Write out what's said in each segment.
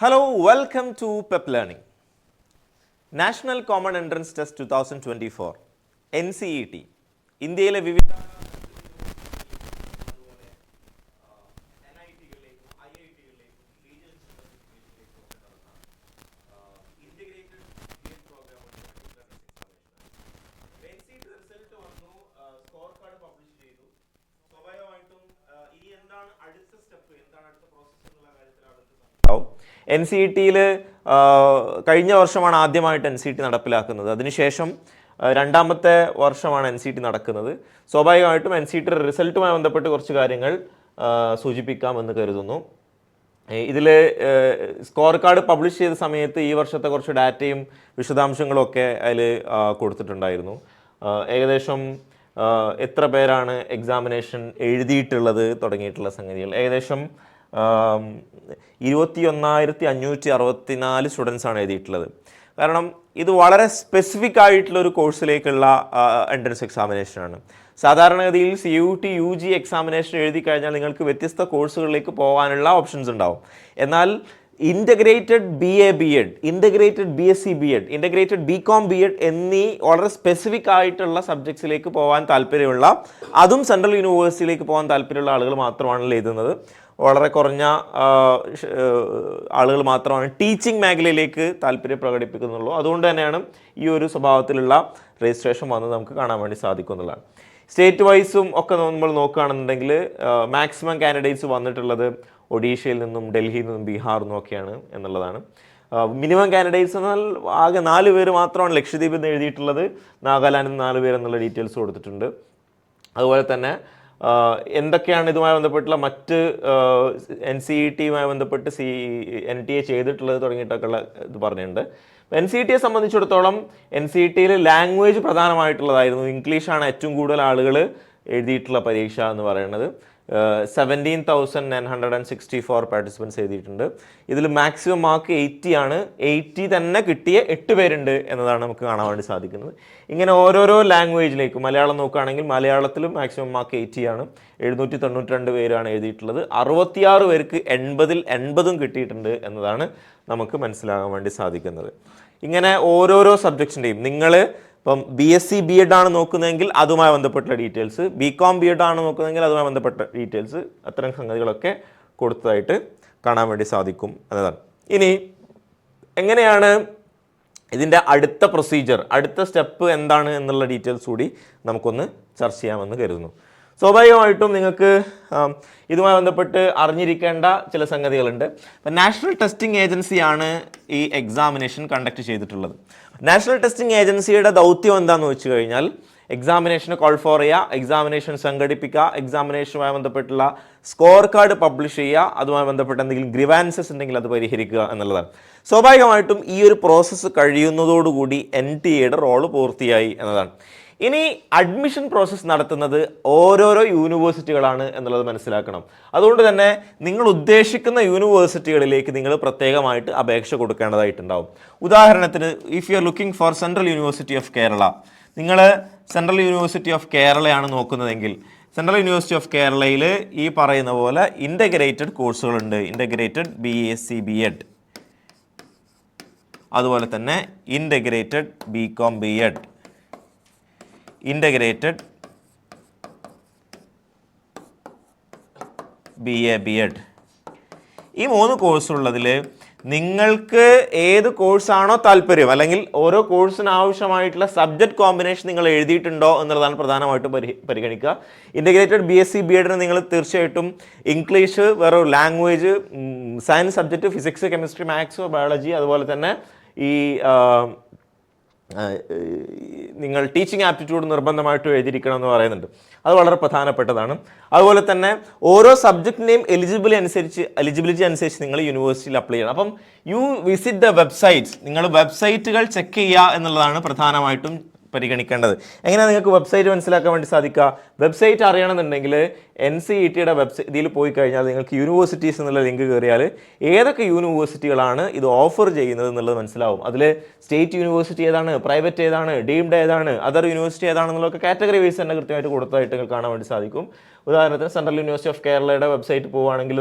Hello, welcome to PEP Learning. National Common Entrance Test 2024, NCET. ഇന്ത്യയിലെ വിവിധ N C E ടിയിൽ കഴിഞ്ഞ വർഷമാണ് ആദ്യമായിട്ട് എൻ സി ടി നടപ്പിലാക്കുന്നത്. അതിനുശേഷം രണ്ടാമത്തെ വർഷമാണ് എൻ സി ടി നടക്കുന്നത്. സ്വാഭാവികമായിട്ടും എൻ സി ടി റിസൾട്ടുമായി ബന്ധപ്പെട്ട് കുറച്ച് കാര്യങ്ങൾ സൂചിപ്പിക്കാമെന്ന് കരുതുന്നു. ഇതിൽ സ്കോർ കാർഡ് പബ്ലിഷ് ചെയ്ത സമയത്ത് ഈ വർഷത്തെ കുറച്ച് ഡാറ്റയും വിശദാംശങ്ങളും ഒക്കെ അതിൽ കൊടുത്തിട്ടുണ്ടായിരുന്നു. ഏകദേശം എത്ര പേരാണ് എക്സാമിനേഷൻ എഴുതിയിട്ടുള്ളത് തുടങ്ങിയിട്ടുള്ള സംഗതികൾ. ഏകദേശം 21,564 സ്റ്റുഡൻസാണ് എഴുതിയിട്ടുള്ളത്. കാരണം ഇത് വളരെ സ്പെസിഫിക് ആയിട്ടുള്ള ഒരു കോഴ്സിലേക്കുള്ള എൻട്രൻസ് എക്സാമിനേഷനാണ്. സാധാരണഗതിയിൽ CUT UG എക്സാമിനേഷൻ എഴുതി കഴിഞ്ഞാൽ നിങ്ങൾക്ക് വ്യത്യസ്ത കോഴ്സുകളിലേക്ക് പോകാനുള്ള ഓപ്ഷൻസ് ഉണ്ടാവും. എന്നാൽ integrated BA BEd, integrated BSc BEd, integrated BCom BEd എന്നീ വളരെ സ്പെസിഫിക് ആയിട്ടുള്ള സബ്ജക്ട്സിലേക്ക് പോകാൻ താല്പര്യമുള്ള, അതും സെൻട്രൽ യൂണിവേഴ്സിറ്റിയിലേക്ക് പോകാൻ താല്പര്യമുള്ള ആളുകൾ മാത്രമാണല്ലോ എഴുതുന്നത്. വളരെ കുറഞ്ഞ ആളുകൾ മാത്രമാണ് ടീച്ചിങ് മേഖലയിലേക്ക് താല്പര്യം പ്രകടിപ്പിക്കുന്നുള്ളൂ. അതുകൊണ്ട് തന്നെയാണ് ഈ ഒരു സ്വഭാവത്തിലുള്ള രജിസ്ട്രേഷൻ വന്നത് നമുക്ക് കാണാൻ വേണ്ടി സാധിക്കുന്നതാണ്. സ്റ്റേറ്റ് വൈസും ഒക്കെ നമ്മൾ നോക്കുകയാണെന്നുണ്ടെങ്കിൽ മാക്സിമം കാൻഡിഡേറ്റ്സ് വന്നിട്ടുള്ളത് ഒഡീഷയിൽ നിന്നും ഡൽഹിയിൽ നിന്നും ബീഹാറിൽ നിന്നും ഒക്കെയാണ് എന്നുള്ളതാണ്. മിനിമം കാൻഡിഡേറ്റ്സ് എന്നാൽ ആകെ 4 പേര് മാത്രമാണ് ലക്ഷദ്വീപിൽ നിന്ന് എഴുതിയിട്ടുള്ളത്. നാഗാലാൻഡിൽ നിന്ന് 4 പേര് എന്നുള്ള ഡീറ്റെയിൽസ് കൊടുത്തിട്ടുണ്ട്. അതുപോലെ തന്നെ എന്തൊക്കെയാണ് ഇതുമായി ബന്ധപ്പെട്ടുള്ള മറ്റ് NCET-യുമായി ബന്ധപ്പെട്ട് NTA ചെയ്തിട്ടുള്ളത് തുടങ്ങിയിട്ടൊക്കെയുള്ള ഇത് പറഞ്ഞിട്ടുണ്ട്. NCET-യെ സംബന്ധിച്ചിടത്തോളം NCET-യിൽ ലാംഗ്വേജ് പ്രധാനമായിട്ടുള്ളതായിരുന്നു. ഇംഗ്ലീഷാണ് ഏറ്റവും കൂടുതൽ ആളുകൾ എഴുതിയിട്ടുള്ള പരീക്ഷ എന്ന് പറയുന്നത്. 17,964 പാർട്ടിസിപ്പൻസ് എഴുതിയിട്ടുണ്ട്. ഇതിൽ മാക്സിമം മാർക്ക് 80 ആണ്. 80 തന്നെ കിട്ടിയ 8 പേരുണ്ട് എന്നതാണ് നമുക്ക് കാണാൻ വേണ്ടി സാധിക്കുന്നത്. ഇങ്ങനെ ഓരോരോ ലാംഗ്വേജിലേക്കും മലയാളം നോക്കുകയാണെങ്കിൽ മലയാളത്തിലും മാക്സിമം മാർക്ക് 80 ആണ്. 792 പേരാണ് എഴുതിയിട്ടുള്ളത്. 66 പേർക്ക് 80-ൽ 80ഉം കിട്ടിയിട്ടുണ്ട് എന്നതാണ് നമുക്ക് മനസ്സിലാകാൻ വേണ്ടി സാധിക്കുന്നത്. ഇങ്ങനെ ഓരോരോ സബ്ജക്റ്റിൻ്റെയും നിങ്ങൾ ഇപ്പം BSc BEd ആണ് നോക്കുന്നതെങ്കിൽ അതുമായി ബന്ധപ്പെട്ട ഡീറ്റെയിൽസ്, BCom BEd ആണ് നോക്കുന്നതെങ്കിൽ അതുമായി ബന്ധപ്പെട്ട ഡീറ്റെയിൽസ്, അത്തരം സംഗതികളൊക്കെ കൊടുത്തതായിട്ട് കാണാൻ വേണ്ടി സാധിക്കും എന്നതാണ്. ഇനി എങ്ങനെയാണ് ഇതിൻ്റെ അടുത്ത പ്രൊസീജിയർ, അടുത്ത സ്റ്റെപ്പ് എന്താണ് എന്നുള്ള ഡീറ്റെയിൽസ് കൂടി നമുക്കൊന്ന് ചർച്ച ചെയ്യാമെന്ന് കരുതുന്നു. സ്വാഭാവികമായിട്ടും നിങ്ങൾക്ക് ഇതുമായി ബന്ധപ്പെട്ട് അറിഞ്ഞിരിക്കേണ്ട ചില സംഗതികളുണ്ട്. ഇപ്പം നാഷണൽ ടെസ്റ്റിംഗ് ഏജൻസിയാണ് ഈ എക്സാമിനേഷൻ കണ്ടക്ട് ചെയ്തിട്ടുള്ളത്. നാഷണൽ ടെസ്റ്റിംഗ് ഏജൻസിയുടെ ദൗത്യം എന്താണെന്ന് വെച്ച് കഴിഞ്ഞാൽ എക്സാമിനേഷന് കോൾ ഫോർ ചെയ്യുക, എക്സാമിനേഷൻ സംഘടിപ്പിക്കുക, എക്സാമിനേഷനുമായി ബന്ധപ്പെട്ടുള്ള സ്കോർ കാർഡ് പബ്ലിഷ് ചെയ്യുക, അതുമായി ബന്ധപ്പെട്ട എന്തെങ്കിലും ഗ്രിവാൻസസ് ഉണ്ടെങ്കിൽ അത് പരിഹരിക്കുക എന്നുള്ളതാണ്. സ്വാഭാവികമായിട്ടും ഈ ഒരു പ്രോസസ്സ് കഴിയുന്നതോടുകൂടി NTA-യുടെ റോള് പൂർത്തിയായി എന്നതാണ്. ഇനി അഡ്മിഷൻ പ്രോസസ്സ് നടത്തുന്നത് ഓരോരോ യൂണിവേഴ്സിറ്റികളാണ് എന്നുള്ളത് മനസ്സിലാക്കണം. അതുകൊണ്ട് തന്നെ നിങ്ങൾ ഉദ്ദേശിക്കുന്ന യൂണിവേഴ്സിറ്റികളിലേക്ക് നിങ്ങൾ പ്രത്യേകമായിട്ട് അപേക്ഷ കൊടുക്കേണ്ടതായിട്ടുണ്ടാവും. ഉദാഹരണത്തിന് if you are looking for central university of Kerala, നിങ്ങൾ സെൻട്രൽ യൂണിവേഴ്സിറ്റി ഓഫ് കേരളയാണ് നോക്കുന്നതെങ്കിൽ സെൻട്രൽ യൂണിവേഴ്സിറ്റി ഓഫ് കേരളയിൽ ഈ പറയുന്ന പോലെ ഇൻ്റഗ്രേറ്റഡ് കോഴ്സുകളുണ്ട്. ഇൻ്റഗ്രേറ്റഡ് BSc BEd, അതുപോലെ തന്നെ integrated BCom BEd, integrated BA BEd. ഈ 3 കോഴ്സുള്ളതിൽ നിങ്ങൾക്ക് ഏത് കോഴ്സാണോ താല്പര്യം, അല്ലെങ്കിൽ ഓരോ കോഴ്സിന് ആവശ്യമായിട്ടുള്ള സബ്ജക്റ്റ് കോമ്പിനേഷൻ നിങ്ങൾ എഴുതിയിട്ടുണ്ടോ എന്നുള്ളതാണ് പ്രധാനമായിട്ടും പരിഗണിക്കുക. ഇൻ്റഗ്രേറ്റഡ് BSc BEd നിങ്ങൾ തീർച്ചയായിട്ടും ഇംഗ്ലീഷ്, വേറെ language, science subject, physics, chemistry, maths, biology, അതുപോലെ തന്നെ ഈ നിങ്ങൾ ടീച്ചിങ് ആപ്റ്റിറ്റ്യൂഡ് നിർബന്ധമായിട്ടും എഴുതിയിരിക്കണം എന്ന് പറയുന്നുണ്ട്. അത് വളരെ പ്രധാനപ്പെട്ടതാണ്. അതുപോലെ തന്നെ ഓരോ സബ്ജക്റ്റിൻ്റെയും എലിജിബിലിറ്റി അനുസരിച്ച് നിങ്ങൾ യൂണിവേഴ്സിറ്റിയിൽ അപ്ലൈ ചെയ്യണം. അപ്പം യു വിസിറ്റ് ദ വെബ്സൈറ്റ്സ്, നിങ്ങൾ വെബ്സൈറ്റുകൾ ചെക്ക് ചെയ്യുക എന്നുള്ളതാണ് പ്രധാനമായിട്ടും പരിഗണിക്കേണ്ടത്. എങ്ങനെയാണ് നിങ്ങൾക്ക് വെബ്സൈറ്റ് മനസ്സിലാക്കാൻ വേണ്ടി സാധിക്കുക? വെബ്സൈറ്റ് അറിയണമെന്നുണ്ടെങ്കിൽ NCERTയുടെ വെബ്സൈറ്റ് ഇതിൽ പോയി കഴിഞ്ഞാൽ നിങ്ങൾക്ക് യൂണിവേഴ്സിറ്റീസ് എന്നുള്ള ലിങ്ക് കയറിയാൽ ഏതൊക്കെ യൂണിവേഴ്സിറ്റികളാണ് ഇത് ഓഫർ ചെയ്യുന്നത് എന്നുള്ളത് മനസ്സിലാവും. അതിൽ സ്റ്റേറ്റ് യൂണിവേഴ്സിറ്റി ഏതാണ്, പ്രൈവറ്റ് ഏതാണ്, ഡീംഡ് ഏതാണ്, അതർ യൂണിവേഴ്സിറ്റി ഏതാണെന്നുള്ളതൊക്കെ കാറ്റഗറി വൈസ് തന്നെ കൃത്യമായിട്ട് കൊടുത്തതായിട്ട് നിങ്ങൾക്ക് കാണാൻ വേണ്ടി സാധിക്കും. ഉദാഹരണത്തിന് സെൻട്രൽ യൂണിവേഴ്സിറ്റി ഓഫ് കേരളയുടെ വെബ്സൈറ്റ് പോവുകയാണെങ്കിൽ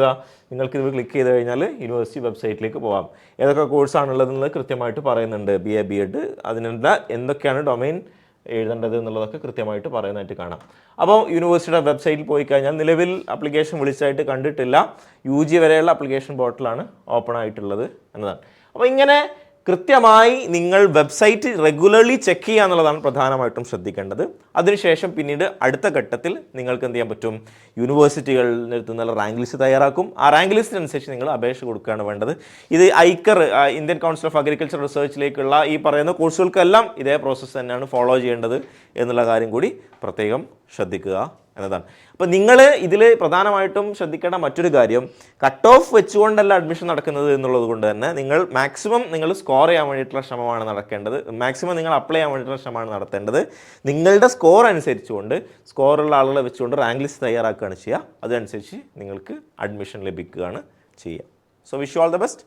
നിങ്ങൾക്ക് ഇത് ക്ലിക്ക് ചെയ്ത് കഴിഞ്ഞാൽ യൂണിവേഴ്സിറ്റി വെബ്സൈറ്റിലേക്ക് പോകാം. ഏതൊക്കെ കോഴ്സാണുള്ളതെന്നുള്ളത് കൃത്യമായിട്ട് പറയുന്നുണ്ട്. BA B.Ed അതിനുള്ള എന്തൊക്കെയാണ് ഡൊമൈൻ എഴുതേണ്ടത് എന്നുള്ളതൊക്കെ കൃത്യമായിട്ട് പറയുന്നതായിട്ട് കാണാം. അപ്പോൾ യൂണിവേഴ്സിറ്റിയുടെ വെബ്സൈറ്റിൽ പോയി കഴിഞ്ഞാൽ നിലവിൽ ആപ്ലിക്കേഷൻ വിളിച്ചായിട്ട് കണ്ടിട്ടില്ല. UG വരെയുള്ള ആപ്ലിക്കേഷൻ പോർട്ടലാണ് ഓപ്പൺ ആയിട്ടുള്ളത് എന്നതാണ്. അപ്പോൾ ഇങ്ങനെ കൃത്യമായി നിങ്ങൾ വെബ്സൈറ്റ് റെഗുലർലി ചെക്ക് ചെയ്യുക എന്നുള്ളതാണ് പ്രധാനമായിട്ടും ശ്രദ്ധിക്കേണ്ടത്. അതിനുശേഷം പിന്നീട് അടുത്ത ഘട്ടത്തിൽ നിങ്ങൾക്ക് എന്ത് ചെയ്യാൻ പറ്റും, യൂണിവേഴ്സിറ്റികളിൽ നിന്നുള്ള റാങ്ക് ലിസ്റ്റ് തയ്യാറാക്കും. ആ റാങ്ക് ലിസ്റ്റിനനുസരിച്ച് നിങ്ങൾ അപേക്ഷ കൊടുക്കുകയാണ് വേണ്ടത്. ഇത് ICAR Indian Council of Agriculture റിസർച്ചിലേക്കുള്ള ഈ പറയുന്ന കോഴ്സുകൾക്കെല്ലാം ഇതേ പ്രോസസ്സ് തന്നെയാണ് ഫോളോ ചെയ്യേണ്ടത് എന്നുള്ള കാര്യം കൂടി പ്രത്യേകം ശ്രദ്ധിക്കുക എന്നതാണ്. അപ്പോൾ നിങ്ങൾ ഇതിൽ പ്രധാനമായിട്ടും ശ്രദ്ധിക്കേണ്ട മറ്റൊരു കാര്യം, കട്ട് ഓഫ് വെച്ചുകൊണ്ടല്ല അഡ്മിഷൻ നടക്കുന്നത് എന്നുള്ളത് കൊണ്ട് തന്നെ നിങ്ങൾ മാക്സിമം നിങ്ങൾ സ്കോർ ചെയ്യാൻ വേണ്ടിയിട്ടുള്ള ശ്രമമാണ് നടക്കേണ്ടത്. മാക്സിമം നിങ്ങൾ അപ്ലൈ ചെയ്യാൻ വേണ്ടിയിട്ടുള്ള ശ്രമമാണ് നടത്തേണ്ടത്. നിങ്ങളുടെ സ്കോർ അനുസരിച്ചുകൊണ്ട് സ്കോറുള്ള ആളുകളെ വെച്ചുകൊണ്ട് റാങ്ക് ലിസ്റ്റ് തയ്യാറാക്കുകയാണ് ചെയ്യുക. അതനുസരിച്ച് നിങ്ങൾക്ക് അഡ്മിഷൻ ലഭിക്കുകയാണ് ചെയ്യുക. So wish you all the best.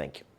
Thank you.